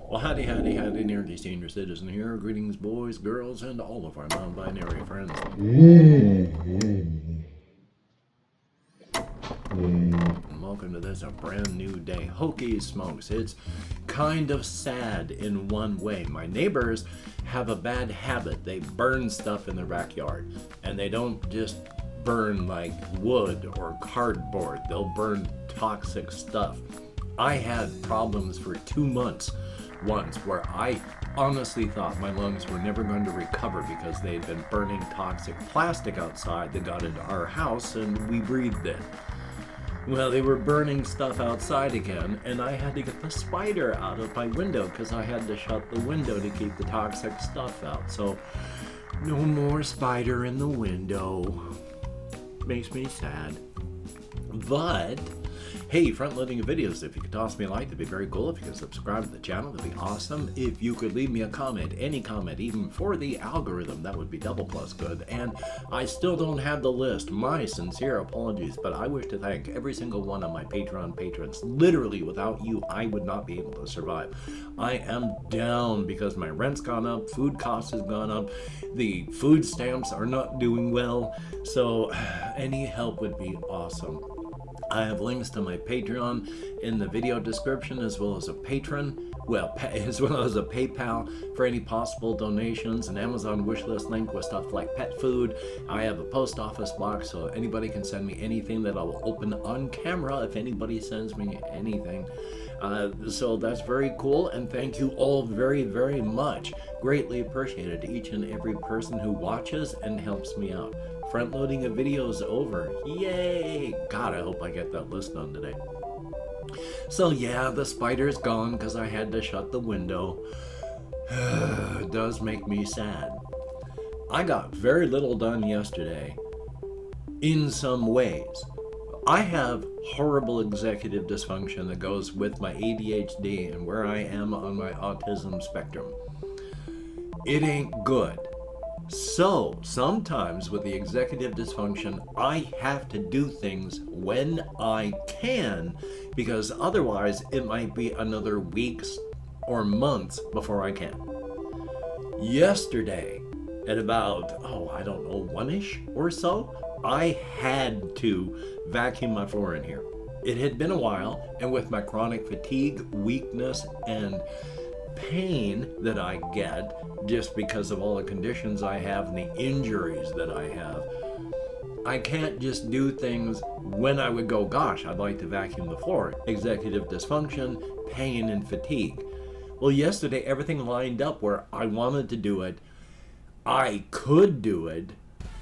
Well, howdy, nearly senior citizen here. Greetings, boys, girls, and all of our non-binary friends. And welcome to this, a brand new day. Hokey smokes. It's kind of sad in one way. My neighbors have a bad habit. They burn stuff in their backyard. And they don't just burn like wood or cardboard. They'll burn toxic stuff. I had problems for 2 months once where I honestly thought my lungs were never going to recover because they had been burning toxic plastic outside that got into our house and we breathed it. Well, they were burning stuff outside again, and I had to get the spider out of my window because I had to shut the window to keep the toxic stuff out. So, no more spider in the window. Makes me sad. But hey, front-loading of videos, if you could toss me a like, that'd be very cool. If you could subscribe to the channel, that'd be awesome. If you could leave me a comment, any comment, even for the algorithm, that would be double plus good. And I still don't have the list. My sincere apologies, but I wish to thank every single one of my Patreon patrons. Literally, without you, I would not be able to survive. I am down because my rent's gone up, food costs has gone up, the food stamps are not doing well, so any help would be awesome. I have links to my Patreon in the video description, as well as a patron, as well as a PayPal for any possible donations, an Amazon wishlist link with stuff like pet food. I have a post office box, so anybody can send me anything that I will open on camera if anybody sends me anything. So that's very cool, and thank you all very, very much. Greatly appreciated to each and every person who watches and helps me out. Front loading of videos over. Yay! God, I hope I get that list done today. So yeah, the spider's gone because I had to shut the window. It does make me sad. I got very little done yesterday in some ways. I have horrible executive dysfunction that goes with my ADHD and where I am on my autism spectrum. It ain't good. So, sometimes with the executive dysfunction, I have to do things when I can, because otherwise it might be another weeks or months before I can. Yesterday, at about, 1-ish or so, I had to vacuum my floor in here. It had been a while, and with my chronic fatigue, weakness, and pain that I get just because of all the conditions I have and the injuries that I have, I can't just do things when I would go, gosh, I'd like to vacuum the floor. Executive dysfunction, pain, and fatigue. Well, yesterday everything lined up where I wanted to do it, I could do it,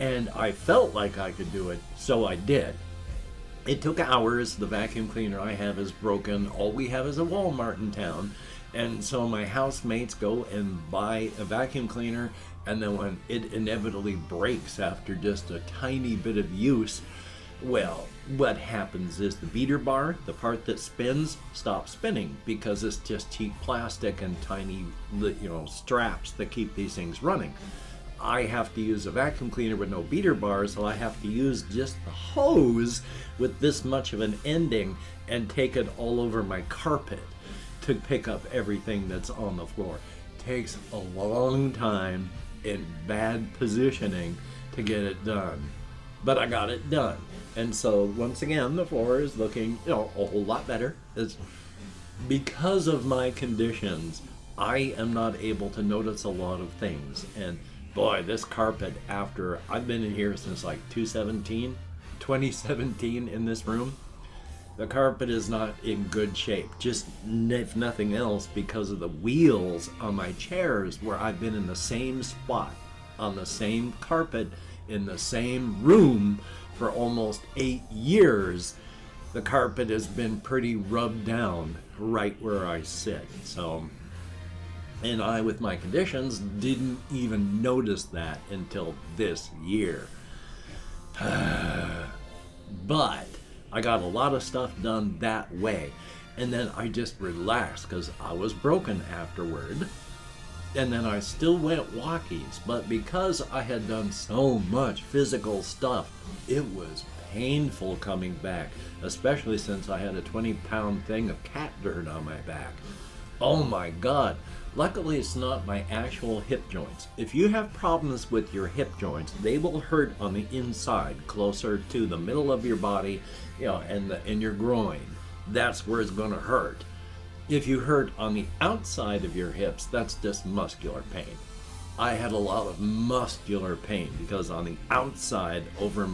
and I felt like I could do it, so I did. It took hours. The vacuum cleaner I have is broken. All we have is a Walmart in town. And so my housemates go and buy a vacuum cleaner, and then when it inevitably breaks after just a tiny bit of use, well, what happens is the beater bar, the part that spins, stops spinning because it's just cheap plastic and tiny, straps that keep these things running. I have to use a vacuum cleaner with no beater bar, so I have to use just the hose with this much of an ending and take it all over my carpet to pick up everything that's on the floor. Takes a long time in bad positioning to get it done, but I got it done. And so once again, the floor is looking a whole lot better. It's because of my conditions, I am not able to notice a lot of things. And boy, this carpet, after I've been in here since like 2017 in this room, the carpet is not in good shape, just if nothing else because of the wheels on my chairs where I've been in the same spot, on the same carpet, in the same room for almost 8 years. The carpet has been pretty rubbed down right where I sit. So, and I, with my conditions, didn't even notice that until this year. But I got a lot of stuff done that way, and then I just relaxed because I was broken afterward, and then I still went walkies, but because I had done so much physical stuff, it was painful coming back, especially since I had a 20-pound thing of cat dirt on my back. Oh my god. Luckily, it's not my actual hip joints. If you have problems with your hip joints, they will hurt on the inside, closer to the middle of your body, and your groin. That's where it's going to hurt. If you hurt on the outside of your hips, that's just muscular pain. I had a lot of muscular pain because on the outside, over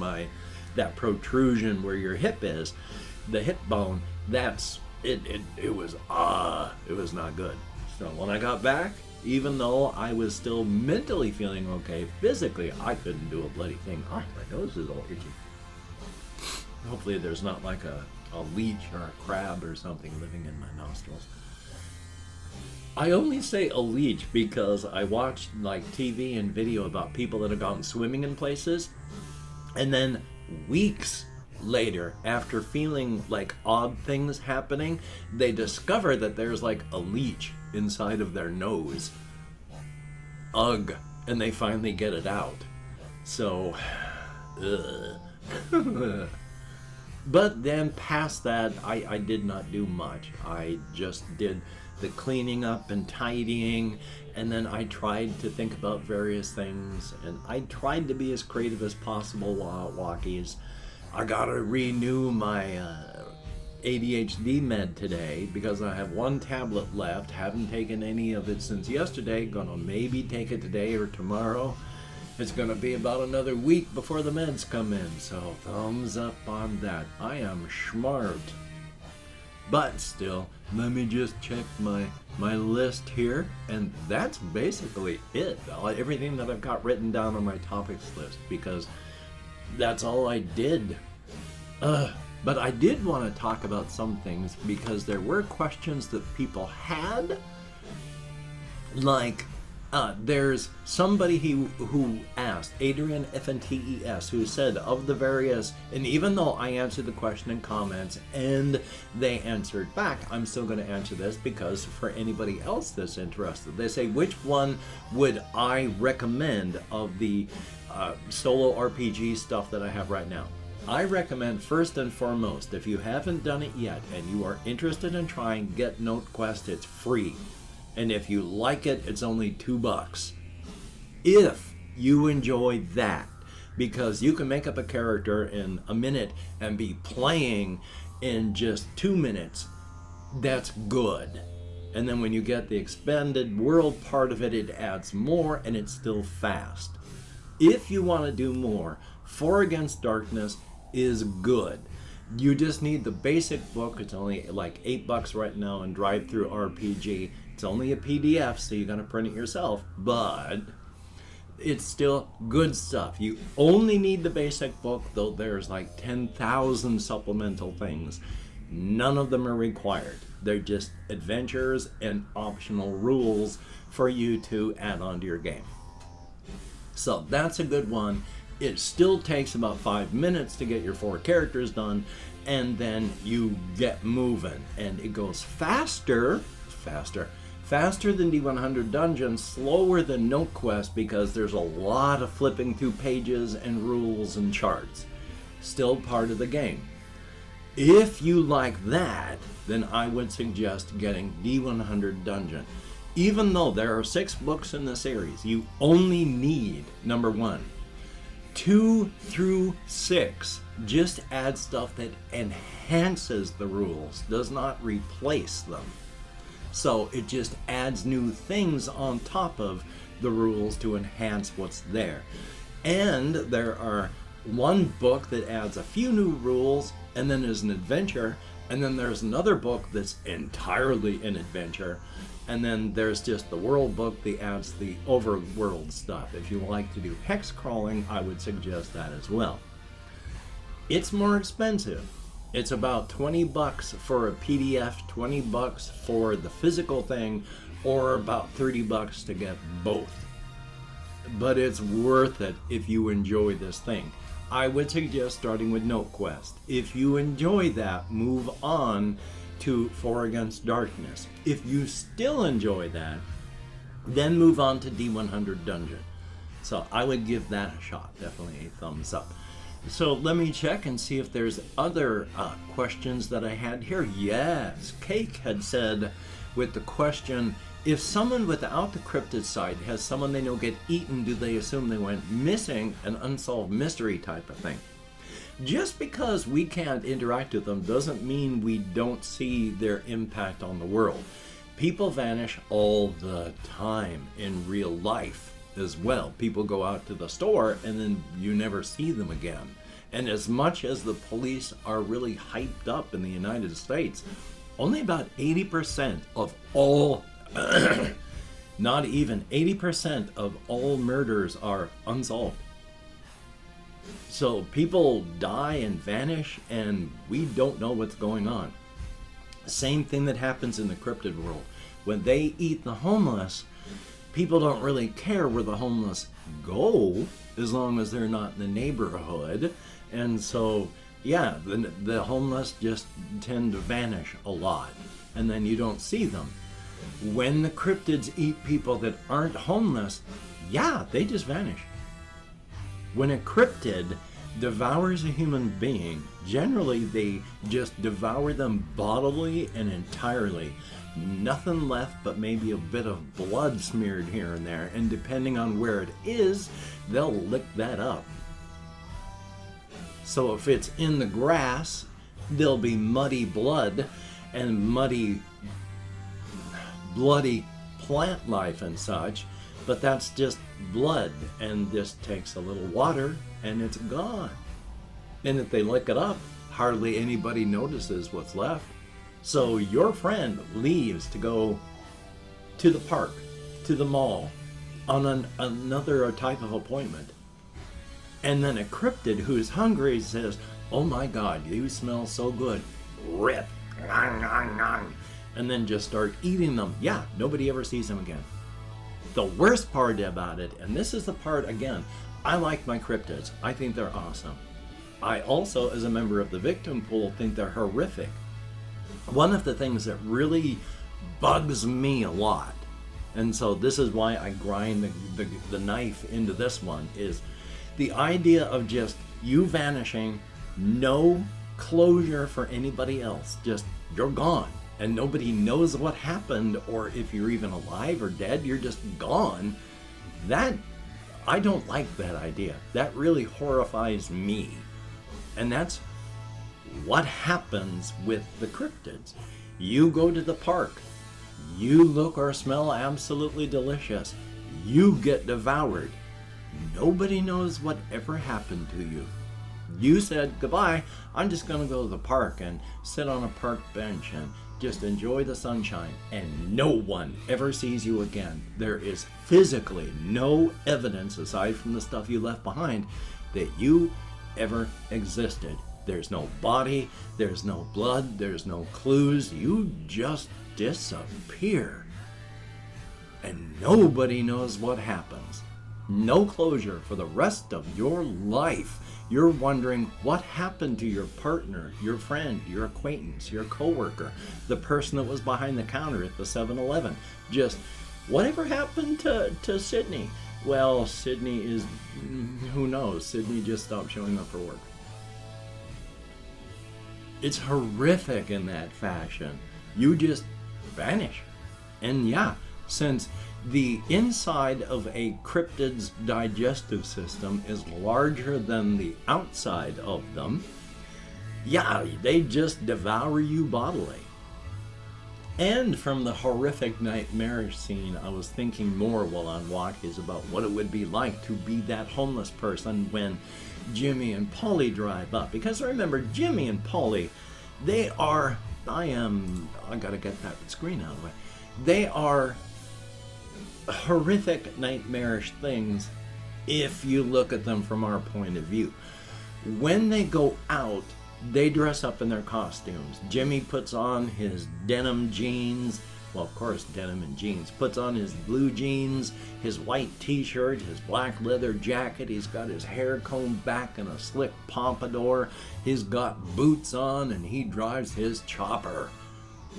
that protrusion where your hip is, the hip bone, it was not good. So when I got back, even though I was still mentally feeling okay, physically I couldn't do a bloody thing. Oh, my nose is all itchy. Hopefully there's not like a leech or a crab or something living in my nostrils. I only say a leech because I watched like TV and video about people that have gone swimming in places, and then weeks later, after feeling like odd things happening, they discover that there's like a leech inside of their nose. Ugh. And they finally get it out. So, but then past that, I did not do much. I just did the cleaning up and tidying, and then I tried to think about various things, and I tried to be as creative as possible while walkies. I gotta renew my ADHD med today because I have one tablet left. Haven't taken any of it since yesterday. Gonna maybe take it today or tomorrow. It's gonna be about another week before the meds come in, so thumbs up on that. I am smart. But still, let me just check my list here, and that's basically it. Everything that I've got written down on my topics list, because that's all I did. But I did want to talk about some things because there were questions that people had. Like, there's somebody who asked, Adrian FNTES, who said of the various, and even though I answered the question in comments and they answered back, I'm still going to answer this because for anybody else that's interested, they say, which one would I recommend of the solo RPG stuff that I have right now? I recommend first and foremost, if you haven't done it yet and you are interested in trying, get NoteQuest. It's free. And if you like it, it's only $2. If you enjoy that, because you can make up a character in a minute and be playing in just 2 minutes, that's good. And then when you get the expanded world part of it, it adds more and it's still fast. If you want to do more, For Against Darkness is good. You just need the basic book. It's only like $8 right now in Drive-Thru RPG. It's only a PDF, so you gotta print it yourself, but it's still good stuff. You only need the basic book, though there's like 10,000 supplemental things. None of them are required. They're just adventures and optional rules for you to add onto your game. So that's a good one. It still takes about 5 minutes to get your 4 characters done, and then you get moving. And it goes faster than D100 Dungeons, slower than NoteQuest because there's a lot of flipping through pages and rules and charts. Still part of the game. If you like that, then I would suggest getting D100 Dungeon. Even though there are 6 books in the series, you only need, number 1, 2 through 6 just add stuff that enhances the rules, does not replace them. So it just adds new things on top of the rules to enhance what's there. And there are 1 book that adds a few new rules, and then there's an adventure, and then there's another book that's entirely an adventure, and then there's just the world book that adds the overworld stuff. If you like to do hex crawling, I would suggest that as well. It's more expensive. It's about $20 for a PDF, $20 for the physical thing, or about $30 to get both. But it's worth it if you enjoy this thing. I would suggest starting with NoteQuest. If you enjoy that, move on to For Against Darkness. If you still enjoy that, then move on to D100 Dungeon. So I would give that a shot. Definitely a thumbs up. So let me check and see if there's other questions that I had here. Yes, Cake had said, with the question, if someone without the cryptid site has someone they know get eaten, do they assume they went missing? An unsolved mystery type of thing. Just because we can't interact with them doesn't mean we don't see their impact on the world. People vanish all the time in real life as well. People go out to the store and then you never see them again. And as much as the police are really hyped up in the United States, only about 80% of all, not even 80% of all murders are unsolved. So people die and vanish and we don't know what's going on. Same thing that happens in the cryptid world. When they eat the homeless, people don't really care where the homeless go as long as they're not in the neighborhood. And so, yeah, the homeless just tend to vanish a lot and then you don't see them. When the cryptids eat people that aren't homeless, yeah, they just vanish. When a cryptid devours a human being, generally they just devour them bodily and entirely. Nothing left but maybe a bit of blood smeared here and there, and depending on where it is, they'll lick that up. So if it's in the grass, there'll be muddy blood and bloody plant life and such, but that's just blood and just takes a little water and it's gone. And if they lick it up, hardly anybody notices what's left. So your friend leaves to go to the park, to the mall, on another type of appointment. And then a cryptid who's hungry says, "Oh my God, you smell so good." Rip. And then just start eating them. Yeah, nobody ever sees them again. The worst part about it, and this is the part, again, I like my cryptids. I think they're awesome. I also, as a member of the victim pool, think they're horrific. One of the things that really bugs me a lot, and so this is why I grind the knife into this one, is the idea of just you vanishing, no closure for anybody else. Just, you're gone. And nobody knows what happened, or if you're even alive or dead, you're just gone. That, I don't like that idea. That really horrifies me. And that's what happens with the cryptids. You go to the park, you look or smell absolutely delicious, you get devoured. Nobody knows what ever happened to you. You said, "Goodbye, I'm just gonna go to the park and sit on a park bench and just enjoy the sunshine," and no one ever sees you again. There is physically no evidence, aside from the stuff you left behind, that you ever existed. There's no body, there's no blood, there's no clues. You just disappear. And nobody knows what happens. No closure for the rest of your life. You're wondering what happened to your partner, your friend, your acquaintance, your coworker, the person that was behind the counter at the 7-Eleven. Just, whatever happened to Sydney? Well, Sydney is, who knows? Sydney just stopped showing up for work. It's horrific in that fashion. You just vanish. And yeah, since the inside of a cryptid's digestive system is larger than the outside of them, yeah, they just devour you bodily. And from the horrific nightmarish scene, I was thinking more while on walkies about what it would be like to be that homeless person when Jimmy and Polly drive up. Because remember, Jimmy and Polly, they are, I gotta get that screen out of the way. They are horrific, nightmarish things if you look at them from our point of view. When they go out, they dress up in their costumes. Jimmy puts on his denim jeans, well, of course, denim and jeans, puts on his blue jeans, his white t-shirt, his black leather jacket. He's got his hair combed back in a slick pompadour. He's got boots on and he drives his chopper.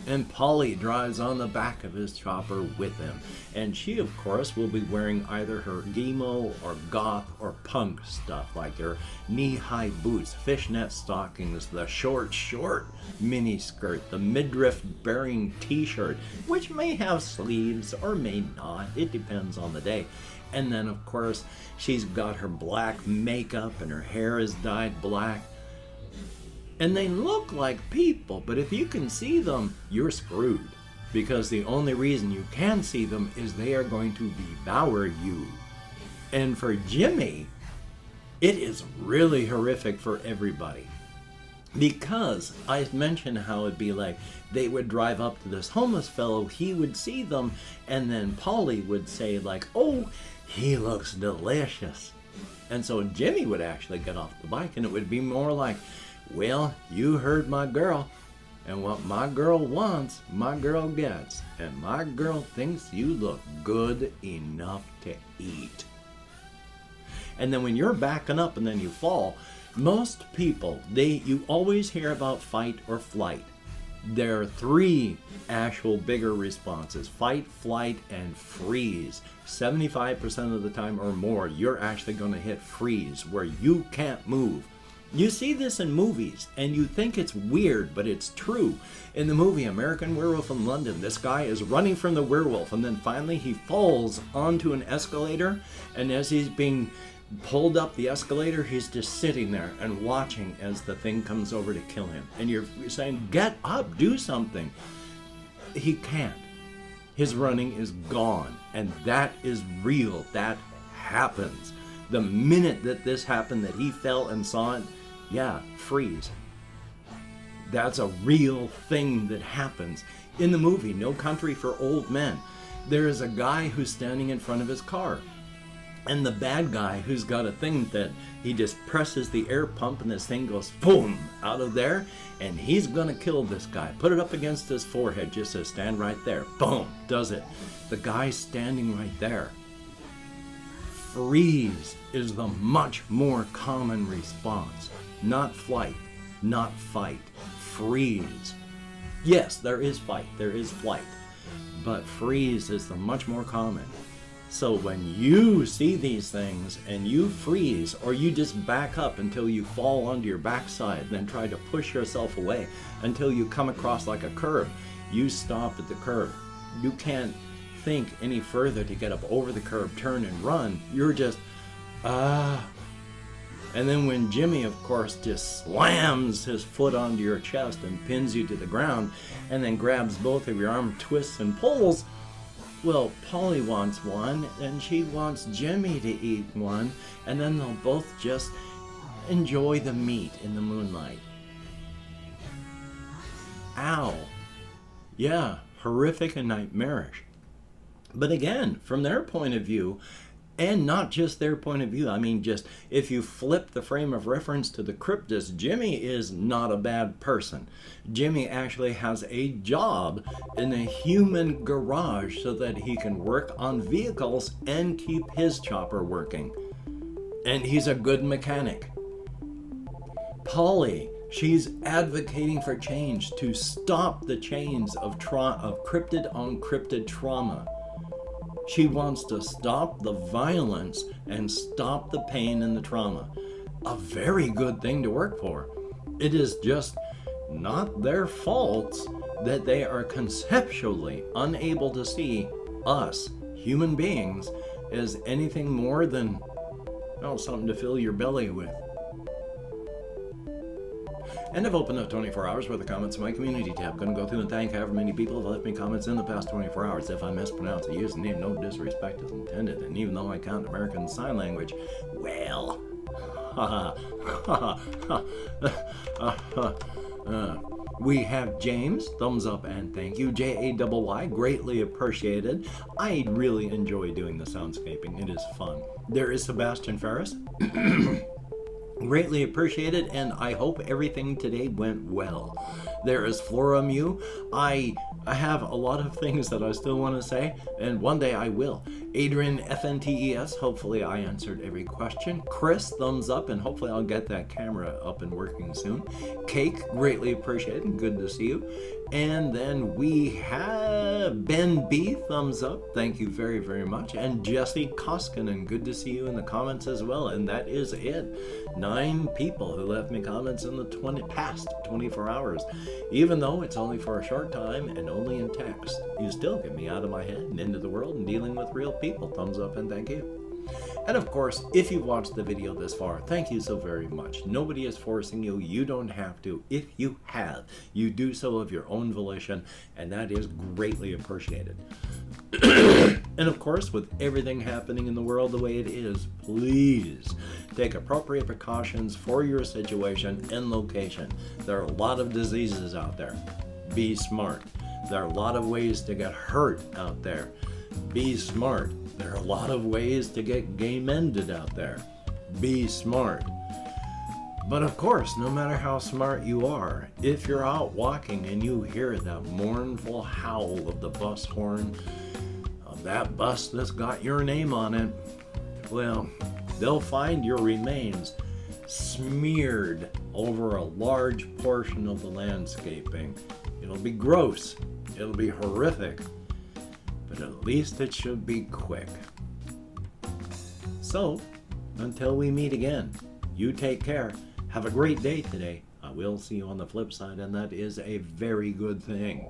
And Polly drives on the back of his chopper with him. And she, of course, will be wearing either her emo or goth or punk stuff, like her knee-high boots, fishnet stockings, the short mini skirt, the midriff-bearing t-shirt, which may have sleeves or may not. It depends on the day. And then, of course, she's got her black makeup and her hair is dyed black. And they look like people, but if you can see them, you're screwed. Because the only reason you can see them is they are going to devour you. And for Jimmy, it is really horrific for everybody. Because I mentioned how it'd be like they would drive up to this homeless fellow, he would see them, and then Polly would say like, oh, he looks delicious. And so Jimmy would actually get off the bike, and it would be more like, well, you heard my girl, and what my girl wants, my girl gets, and my girl thinks you look good enough to eat. And then when you're backing up and then you fall, most people, you always hear about fight or flight. There are three actual bigger responses: fight, flight, and freeze. 75% of the time or more, you're actually going to hit freeze, where you can't move. You see this in movies, and you think it's weird, but it's true. In the movie American Werewolf in London, this guy is running from the werewolf, and then finally he falls onto an escalator, and as he's being pulled up the escalator, he's just sitting there and watching as the thing comes over to kill him. And you're saying, get up, do something. He can't. His running is gone, and that is real. That happens. The minute that this happened, that he fell and saw it, yeah, freeze. That's a real thing that happens. In the movie No Country for Old Men, there is a guy who's standing in front of his car. And the bad guy, who's got a thing that he just presses the air pump and this thing goes boom out of there, and he's gonna kill this guy. Put it up against his forehead, just says stand right there. Boom, does it. The guy's standing right there. Freeze is the much more common response. Not flight, not fight. Freeze. Yes, there is fight, there is flight, but freeze is the much more common. So when you see these things and you freeze, or you just back up until you fall onto your backside, then try to push yourself away until you come across like a curve, you stop at the curve. You can't think any further to get up over the curb, turn and run. You're just and then when Jimmy, of course, just slams his foot onto your chest and pins you to the ground, and then grabs both of your arm, twists and pulls, well, Polly wants one and she wants Jimmy to eat one, and then they'll both just enjoy the meat in the moonlight. Ow. Yeah, horrific and nightmarish. But again, from their point of view, and not just their point of view, I mean, just if you flip the frame of reference to the cryptid, Jimmy is not a bad person. Jimmy actually has a job in a human garage so that he can work on vehicles and keep his chopper working. And he's a good mechanic. Polly, she's advocating for change to stop the chains of cryptid on cryptid trauma. She wants to stop the violence and stop the pain and the trauma. A very good thing to work for. It is just not their fault that they are conceptually unable to see us, human beings, as anything more than, well, something to fill your belly with. And I've opened up 24 hours worth of comments in my community tab. Gonna go through and thank however many people have left me comments in the past 24 hours. If I mispronounce a username, no disrespect is intended. And even though I count American Sign Language, well, we have James, thumbs up and thank you. Jay, greatly appreciated. I really enjoy doing the soundscaping. It is fun. There is Sebastian Ferris. Greatly appreciated, and I hope everything today went well. There is Flora Mew. I have a lot of things that I still want to say, and one day I will. Adrian FNTES, hopefully I answered every question. Chris, thumbs up, and hopefully I'll get that camera up and working soon. Cake, greatly appreciated, good to see you. And then we have Ben B, thumbs up, thank you very, very much. And Jesse Koskinen, good to see you in the comments as well. And that is it. 9 people who left me comments in the past 24 hours. Even though it's only for a short time and only in text, you still get me out of my head and into the world and dealing with real people. Thumbs up and thank you. And of course, if you've watched the video this far, thank you so very much. Nobody is forcing you. You don't have to. If you have, you do so of your own volition, and that is greatly appreciated. And of course, with everything happening in the world the way it is, please take appropriate precautions for your situation and location. There are a lot of diseases out there. Be smart. There are a lot of ways to get hurt out there. Be smart. There are a lot of ways to get game-ended out there. Be smart. But of course, no matter how smart you are, if you're out walking and you hear that mournful howl of the bus horn, of that bus that's got your name on it, well, they'll find your remains smeared over a large portion of the landscaping. It'll be gross. It'll be horrific. But at least it should be quick. So, until we meet again, you take care. Have a great day today. I will see you on the flip side, and that is a very good thing.